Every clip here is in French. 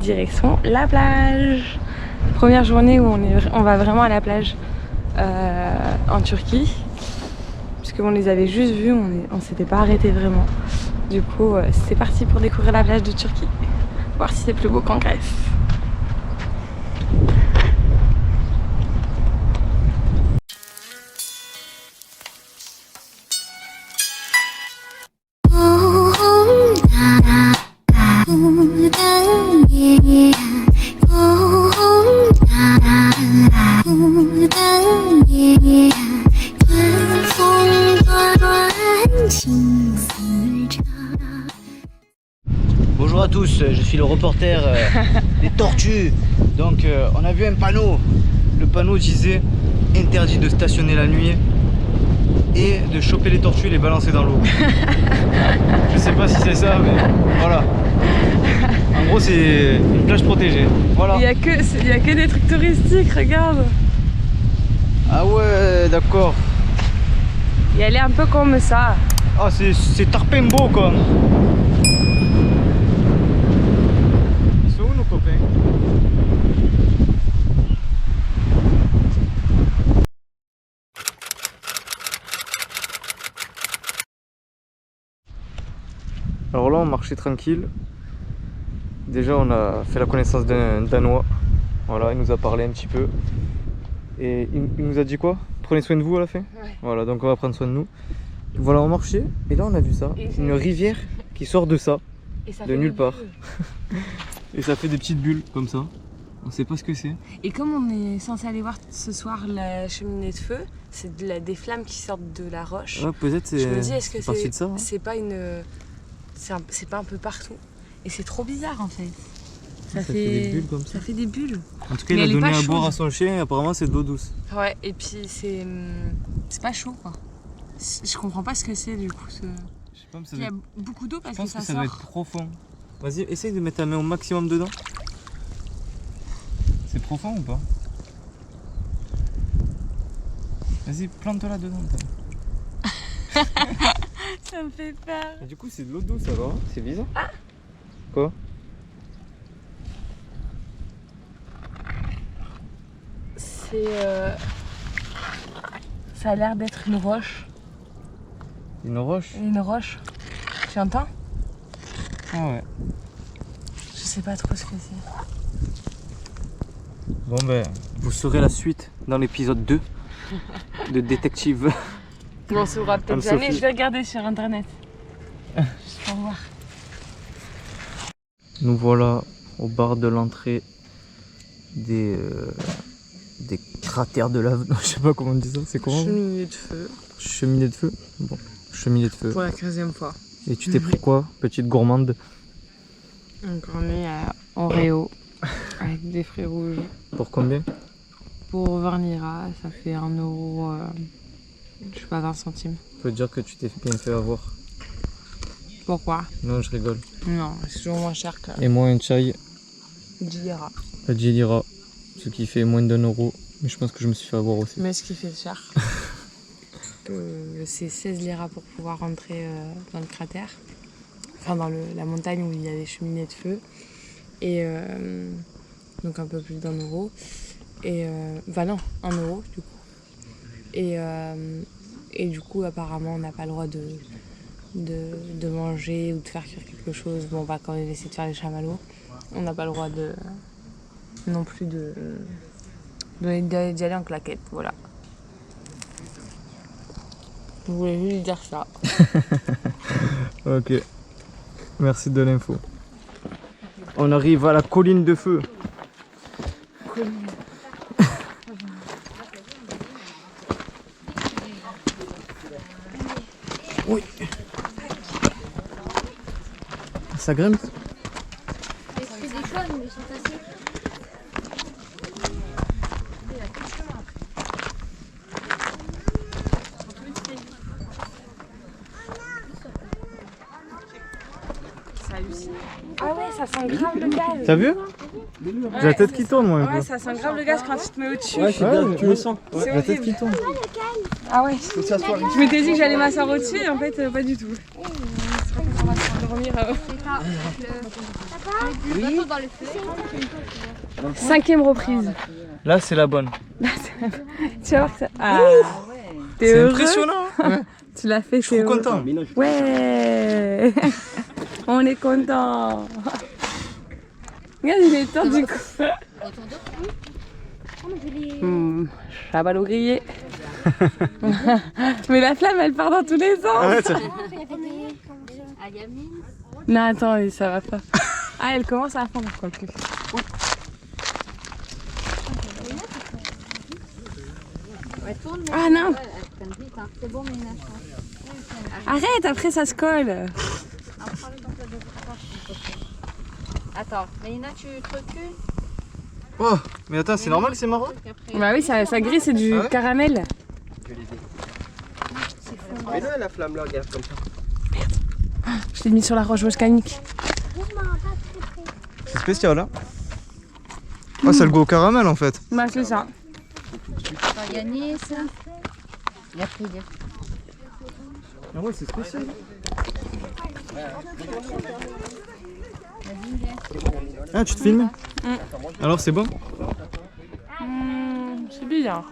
direction la plage. Première journée où on va vraiment à la plage en Turquie. Puisque on les avait juste vus, on s'était pas arrêté vraiment. Du coup, c'est parti pour découvrir la plage de Turquie. Voir si c'est plus beau qu'en Grèce. Bonjour à tous, je suis le reporter des tortues. Donc on a vu un panneau. Le panneau disait interdit de stationner la nuit et de choper les tortues et les balancer dans l'eau. Je sais pas si c'est ça, mais voilà. En gros c'est une plage protégée. Voilà. Il y a que des trucs touristiques, regarde. Ah ouais, d'accord. Et elle est un peu comme ça. Ah c'est Tarpembo quoi. Ils sont où nos copains? Alors là on marchait tranquille. Déjà on a fait la connaissance d'un Danois. Voilà, il nous a parlé un petit peu. Et il nous a dit quoi? Prenez soin de vous à la fin. Ouais. Voilà, donc on va prendre soin de nous. Voilà, on marchait et là on a vu ça. Une rivière qui sort de ça. Et ça de nulle part. Et ça fait des petites bulles comme ça. On sait pas ce que c'est. Et comme on est censé aller voir ce soir la cheminée de feu, c'est des flammes qui sortent de la roche. Ouais, peut-être c'est. Je me dis, est-ce que parti de ça, hein. c'est pas une. C'est pas un peu partout. Et c'est trop bizarre en fait. Ça fait des bulles comme ça. Ça fait des bulles. En tout cas, Mais il a donné pas à boire chaude. à son chien et apparemment c'est de l'eau douce. Ouais, et puis c'est pas chaud quoi. Je comprends pas ce que c'est du coup. Je sais pas, mais ça Il y doit a être... beaucoup d'eau parce Je pense que ça que ça sort. doit être profond. Vas-y, essaye de mettre ta main au maximum dedans. C'est profond ou pas? Vas-y, plante-la dedans. Ça me fait peur. Et du coup, c'est de l'eau douce alors, c'est bizarre. Ah. Quoi? C'est ça a l'air d'être une roche. Une roche? Une roche. Tu entends? Ah ouais. Je sais pas trop ce que c'est. Bon ben, vous saurez la suite dans l'épisode 2 de Détective. On saura peut-être Anne-Sophie. jamais. Je vais regarder sur internet. Juste pour voir. Nous voilà au bar de l'entrée des cratères de lave. Je sais pas comment on dit ça, c'est comment? Cheminée de feu. Cheminée de feu. Bon, cheminée de feu. Pour la 15e fois. Et tu t'es pris quoi, petite gourmande? Donc on est à Oreo avec des fruits rouges. Pour combien? Pour 20 liras, ça fait 1 euro, je sais pas, 20 centimes. Ça veut dire que tu t'es bien fait avoir. Pourquoi? Non, je rigole. Non, c'est toujours moins cher que Et moi, un chai 10 liras. à 10 liras, ce qui fait moins d'1 euro. Mais je pense que je me suis fait avoir aussi. Mais ce qui fait cher, c'est 16 liras pour pouvoir rentrer dans le cratère. Enfin, dans la montagne où il y a des cheminées de feu. Et donc un peu plus d'1 euro. Et bah non, 1 euro du coup. Et du coup, apparemment, on n'a pas le droit de manger ou de faire cuire quelque chose. Bon, on va quand même essayer de faire les chamallows. On n'a pas le droit non plus d'y aller en claquette, voilà. Je voulais juste dire ça. Ok, merci de l'info. On arrive à la colline de feu. Oui. Ça grimpe? C'est des choses, mais c'est facile. Ah ouais, ça sent grave le gaz. T'as vu? J'ai la tête qui tourne moi un Ouais, peu. ça sent grave le gaz quand tu te mets au-dessus. Ouais, tu le sens. C'est La tête horrible. qui tourne. Ah ouais. Je m'étais dit que j'allais m'asseoir au-dessus et en fait pas du tout. On va dormir. Le bateau dans le feu. 5e reprise. Là, c'est la bonne. Tu vas voir que ça... Ah, t'es C'est heureux? impressionnant. Ouais. Tu l'as fait, Je suis trop content. Ouais. On est content. Regarde, il est temps du coup. Chabalot grillé. Mais la flamme, elle part dans tous les sens. Ah ouais, tiens. Non, attends, ça va pas. Ah, elle commence à fondre, quoi que. Ah non. C'est bon, mais Arrête, après ça se colle. attends, Mélina, tu te recules? Oh, mais attends, c'est normal que c'est marron? Bah oui, ça grille, c'est du caramel. Mais là, la flamme là, regarde comme ça. Je l'ai mis sur la roche volcanique. C'est spécial, hein? Ah, c'est le goût au caramel en fait. Bah c'est ça. On va gagner ça. Il a pris deux. Ah ouais, c'est spécial. Ah, tu te filmes? Alors, c'est bon? C'est bizarre.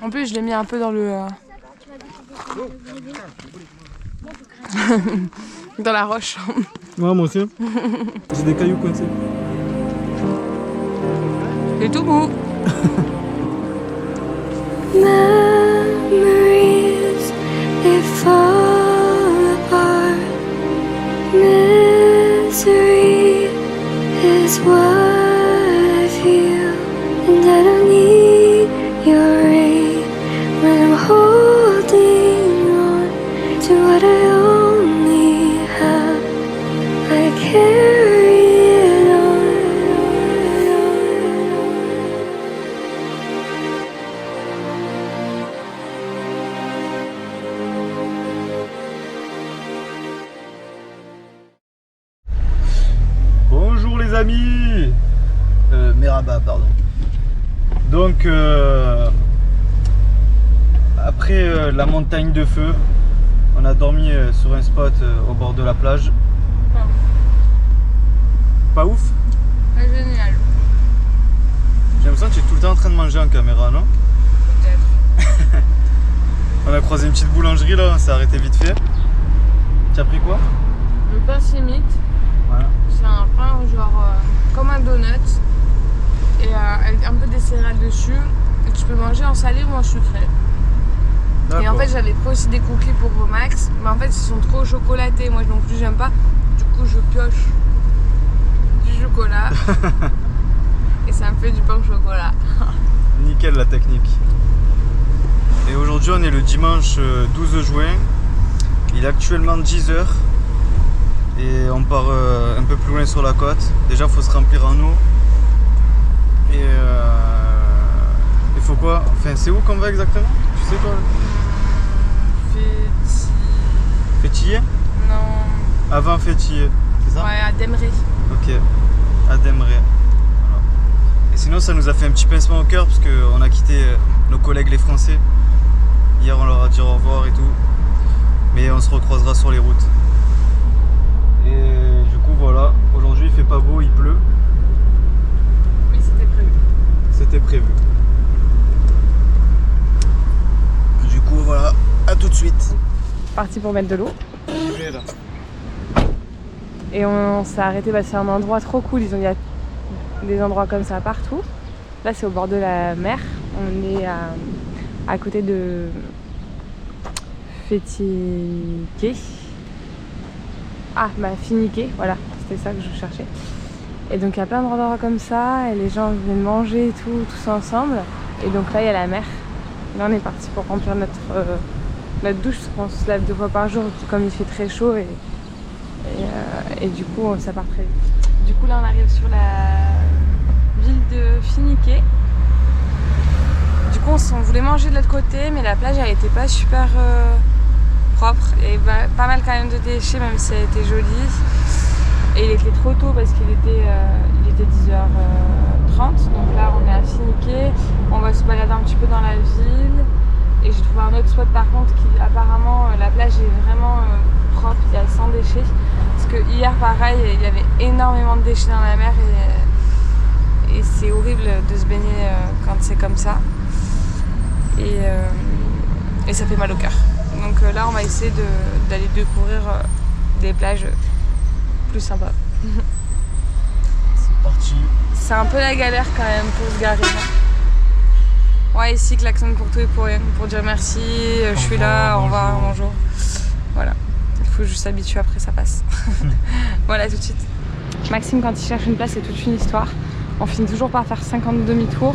En plus, je l'ai mis un peu dans le... dans la roche. Ouais, moi aussi. J'ai des cailloux coincés. C'est tout beau. Memories, they fall apart. Misery is what I feel, and I don't need your aid when I'm holding on to what I only have. I carry it on. Bonjour les amis. Merhaba, pardon. Donc après la montagne de feu, on a dormi sur un spot au bord de la plage. Pas ouf? C'est génial. J'ai l'impression que tu es tout le temps en train de manger en caméra, non? Peut-être. On a croisé une petite boulangerie là, on s'est arrêté vite fait. Tu as pris quoi? Le pain simite, Voilà. c'est un pain genre comme un donut. Et avec un peu des céréales dessus. Et tu peux manger en salé ou en sucré. Et en fait j'avais pris aussi des cookies pour Max. Mais en fait ils sont trop chocolatés. Moi non plus j'aime pas. Du coup je pioche du chocolat. Et ça me fait du pain au chocolat. Nickel la technique. Et aujourd'hui on est le dimanche 12 juin. Il est actuellement 10h. Et on part un peu plus loin sur la côte. Déjà faut se remplir en eau. Et il faut quoi? Enfin c'est où qu'on va exactement? Tu sais quoi? Fétillé? Non. Avant Fétillé, c'est ça? Ouais, à Demré. Ok, à Demré. Voilà. Et sinon ça nous a fait un petit pincement au cœur parce qu'on a quitté nos collègues les Français. Hier on leur a dit au revoir et tout. Mais on se recroisera sur les routes. Et du coup voilà, aujourd'hui il fait pas beau, il pleut. Oui, c'était prévu. C'était prévu. Du coup voilà, à tout de suite. Parti pour mettre de l'eau. Et on s'est arrêté, c'est un endroit trop cool. Il y a des endroits comme ça partout. Là c'est au bord de la mer. On est à côté de Fétillé. Ah, Finiqué, voilà, c'était ça que je cherchais. Et donc il y a plein d'endroits comme ça, et les gens viennent manger et tout, tous ensemble. Et donc là il y a la mer. Là on est parti pour remplir notre douche, parce qu'on se lave 2 fois par jour, comme il fait très chaud, et du coup ça part très vite. Du coup là on arrive sur la ville de Finiqué. Du coup on voulait manger de l'autre côté, mais la plage elle était pas super propre, et pas mal quand même de déchets, même si elle était jolie. Et il était trop tôt parce qu'il était 10h30, donc là on est à Finiqué, on va se balader un petit peu dans la ville. Et j'ai trouvé un autre spot par contre qui apparemment la plage est vraiment propre, il y a 100 déchets. Parce que hier pareil, il y avait énormément de déchets dans la mer et c'est horrible de se baigner quand c'est comme ça. Et ça fait mal au cœur. Donc là on va essayer d'aller découvrir des plages plus sympas. C'est parti. C'est un peu la galère quand même pour se garer. Ouais, ici klaxonne pour tout et pour rien, pour dire merci, je suis là, au revoir, bonjour. Voilà, il faut juste s'habituer, après ça passe. Voilà, tout de suite. Maxime, quand il cherche une place, c'est toute une histoire. On finit toujours par faire 50 demi-tours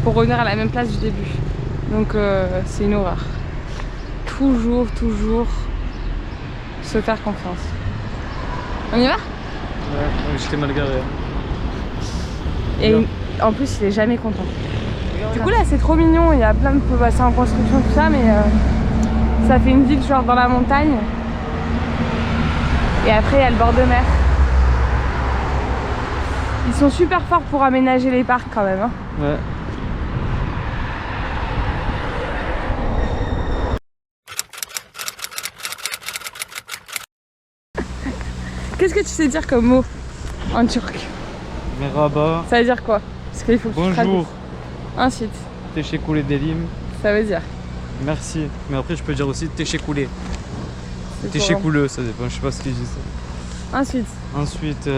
pour revenir à la même place du début. Donc c'est une horreur. Toujours se faire confiance. On y va? Ouais, j'étais mal garé. Et en plus, il est jamais content. Du coup là c'est trop mignon, il y a plein de... Bah, c'est en construction tout ça, mais ça fait une ville genre dans la montagne. Et après il y a le bord de mer. Ils sont super forts pour aménager les parcs quand même. Hein. Ouais. Qu'est-ce que tu sais dire comme mot en turc? Merhaba. Ça veut dire quoi? Parce qu'il faut que tu traduises. Bonjour. Ensuite, Teşekkür ederim. ça veut dire. Merci. Mais après, je peux dire aussi teşekkürler. C'est Teşekkürler, ça dépend. Je sais pas ce qu'ils disent. quoi? Ensuite. Ensuite,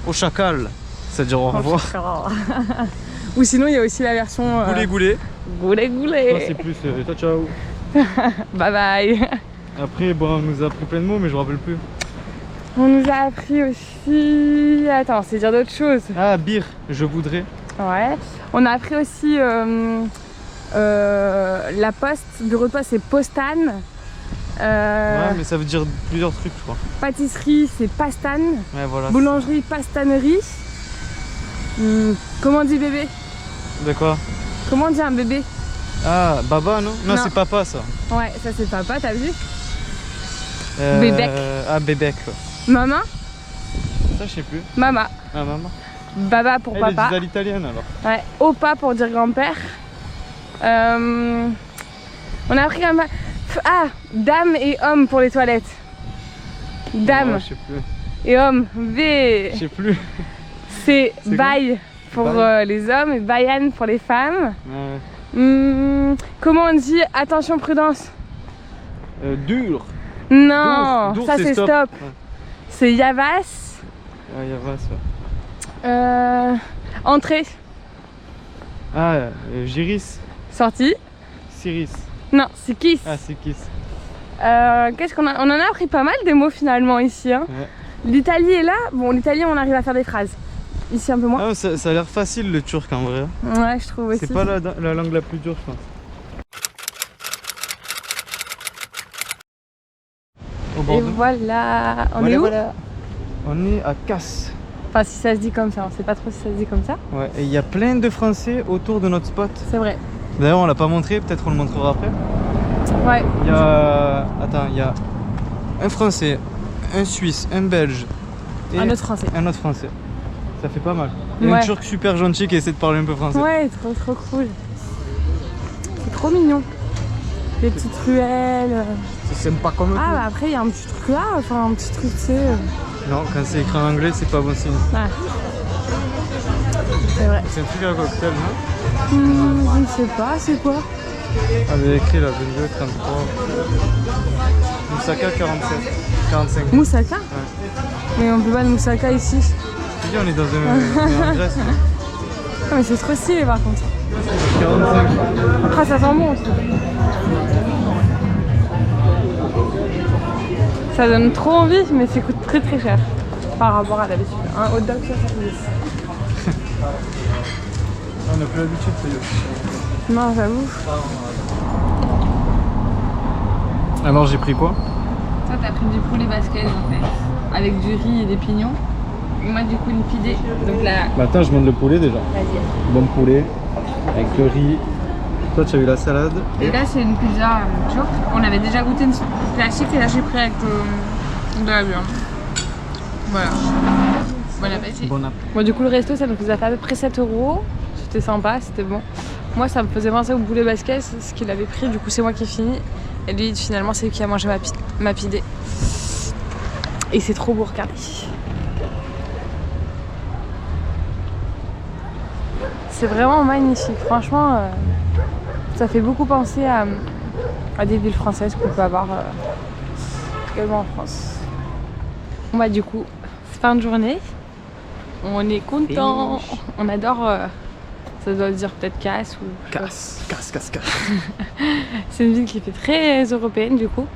au chacal, c'est-à-dire au revoir. Ou sinon il y a aussi la version Goulé goulé. goulé Ça, goulé. c'est plus ciao ciao. Bye bye. Après, bon, on nous a appris plein de mots, mais je me rappelle plus. On nous a appris aussi... Attends, c'est dire d'autres choses. Ah, bir, je voudrais. Ouais. On a appris aussi la poste, bureau de poste c'est postane. Ouais, mais ça veut dire plusieurs trucs, je crois. Pâtisserie c'est pastane. Ouais, voilà. Boulangerie pastanerie. Comment on dit bébé? De quoi? Comment on dit un bébé? Ah, baba, non? Non, Non. c'est papa, ça. Ouais, ça c'est papa, t'as vu? Bébek. Ah, bébek. Ouais. Maman? Ça, je sais plus. Mama. Ah, maman. Baba pour Elle est papa. à l'italienne, alors. Ouais. Opa pour dire grand-père. On a appris quand même... Ah, dame et homme pour les toilettes. Dame Ouais, je sais plus. et homme. V. Je sais plus. C'est C'est bail pour Bail. les hommes et bayan pour les femmes. Ouais. Comment on dit attention prudence? Dur. Non, Dur, ça c'est stop. Ouais. C'est yavas. Ah, il y a ça. Entrée. Ah, Giris. Sortie. Siris. Non, c'est kiss. Ah, c'est Kiss. Qu'est-ce qu'on a? On en a appris pas mal des mots finalement ici. Hein. Ouais. L'Italie est là. Bon, l'italien on arrive à faire des phrases. Ici un peu moins. Ah, ça a l'air facile le turc en vrai. Ouais, je trouve aussi. C'est pas la langue la plus dure, je pense. Au bord Et de- voilà. On Voilà, est où? voilà. On est à Casse. Enfin, si ça se dit comme ça, on sait pas trop si ça se dit comme ça. Ouais, et il y a plein de Français autour de notre spot. C'est vrai. D'ailleurs, on l'a pas montré, peut-être on le montrera après. Ouais. Il y a. Attends, il y a un Français, un Suisse, un Belge et Un autre français. un autre Français. Ça fait pas mal. Et Ouais. un Turc super gentil qui essaie de parler un peu français. Ouais, trop cool. C'est trop mignon. Les petites ruelles. C'est sympa comme Ah, tout. bah après, il y a un petit truc là, enfin un petit truc, tu sais. Non, quand c'est écrit en anglais, c'est pas bon signe. Ouais. C'est vrai. C'est un truc à cocktail, non? Je ne sais pas, c'est quoi? Ah, mais écrit là, 22, 33. Moussaka, 47. 45. Moussaka? Ouais. Mais on peut pas de moussaka ici. Tu dis, on est dans un en Grèce, non? Ah, mais c'est trop stylé par contre. 45. Ah, ça sent bon aussi. Ça donne trop envie, mais ça coûte très cher par rapport à d'habitude. Un hot dog 70. On n'a plus l'habitude de payer. Non, j'avoue. Alors, j'ai pris quoi? Toi, t'as pris du poulet basquez en fait, avec du riz et des pignons. Et moi, du coup, une pidée. Donc là, Bah, attends, je monte le poulet déjà. vas-y. Bon poulet, avec le riz. Toi, tu as eu la salade. Et là, c'est une pizza turque. On avait déjà goûté une classique et là, j'ai pris avec de la viande. Voilà. Bon appétit. Bon appétit. Bon, du coup, le resto, ça nous faisait à peu près 7 €. C'était sympa, c'était bon. Moi, ça me faisait penser au poulet basquez, ce qu'il avait pris. Du coup, c'est moi qui ai fini. Et lui, finalement, c'est lui qui a mangé ma pidée. Et c'est trop beau, regardez. C'est vraiment magnifique, franchement, ça fait beaucoup penser à des villes françaises qu'on peut avoir également en France. Bon bah du coup, fin de journée, on est content, on adore, ça doit dire peut-être Casse ou... Casse. C'est une ville qui fait très européenne du coup.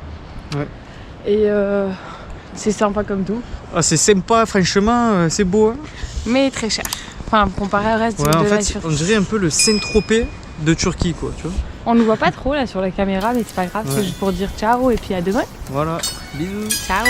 Ouais. Et c'est sympa comme tout. Ah, c'est sympa, franchement, c'est beau. Hein. Mais très cher. Enfin, comparé au reste Ouais, de en la fait, Turquie. on dirait un peu le Saint-Tropez de Turquie, quoi, tu vois. On ne voit pas trop là sur la caméra, mais c'est pas grave, Ouais. c'est juste pour dire ciao et puis à demain. Voilà, bisous. Ciao.